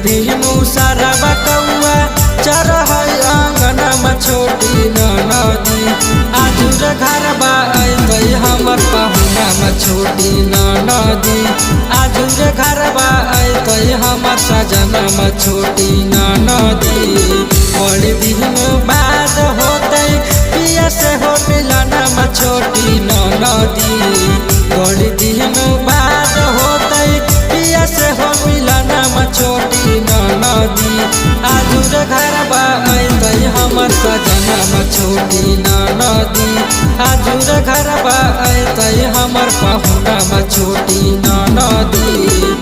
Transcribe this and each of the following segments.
भीनु सारा कौआ चरह आंगना में छोटी नदी आजुर घर बाई हमर पहुना में छोटी नदी आजुर घर बाई हमर सजना में छोटी नदी बड़ी दिन बाद होते पिया से हो मिलना में छोटी नदी बड़ी दिन बाद होते पिया से हो मिलना में छोटी नदी आजुर घर बाई हमर सजना में छोटी नदी आजुर घर बाई हमर पहुना में छोटी नदी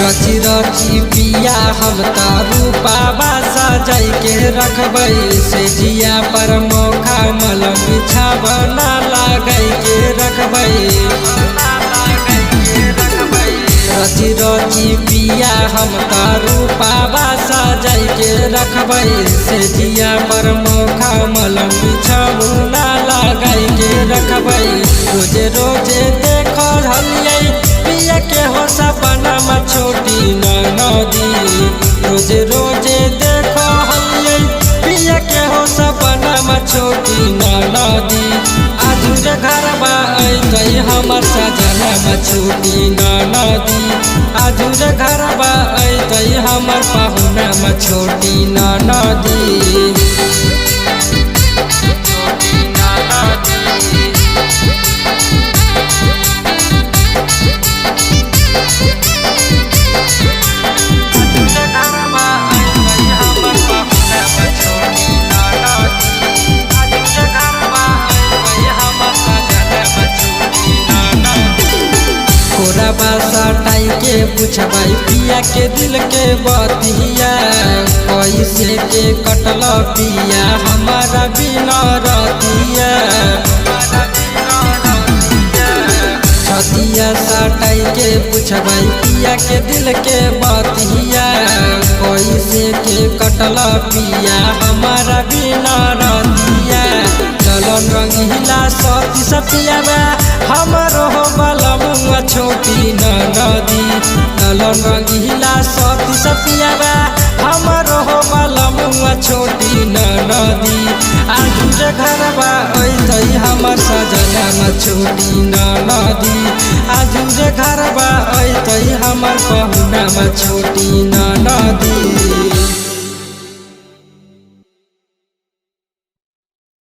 रची रची पिया हम तारू पावा सजाई के रखबै से जिया पर मौखा मलम बिछावना लगाई के रखबै रची रची पिया हम तारू पावा सजाई के रखबै से जिया पर मौखा मलम बिछावना लगाई के रखबै रोजे रोजे देख हलियै पिया के हो सपना में छोटी नदी रोजे रोजे देखो हलियै पिया के हो सपना में छोटी नदी आजुर घर बाई हमर सजना में छोटी नदी आजुर घर बाई हमर पहुना में छोटी नदी सटाई के पूछबाई पिया के दिल के बतिया कैसे के कटल पिया हमारा बिना रतिया छतिया सटाई के पूछबाई पिया के दिल के बतिया कैसे के कटल पिया हमारा बिना रतिया चलन रंगीला सती सतिया हमारो हो बलम छोटी नदी चलन रंगीला सती सतिया हमारो हो बलम छोटी नदी आजुर घर बाई हमर सजना में छोटी नदी आजुर घर बाई हमर पहुना में छोटी नदी।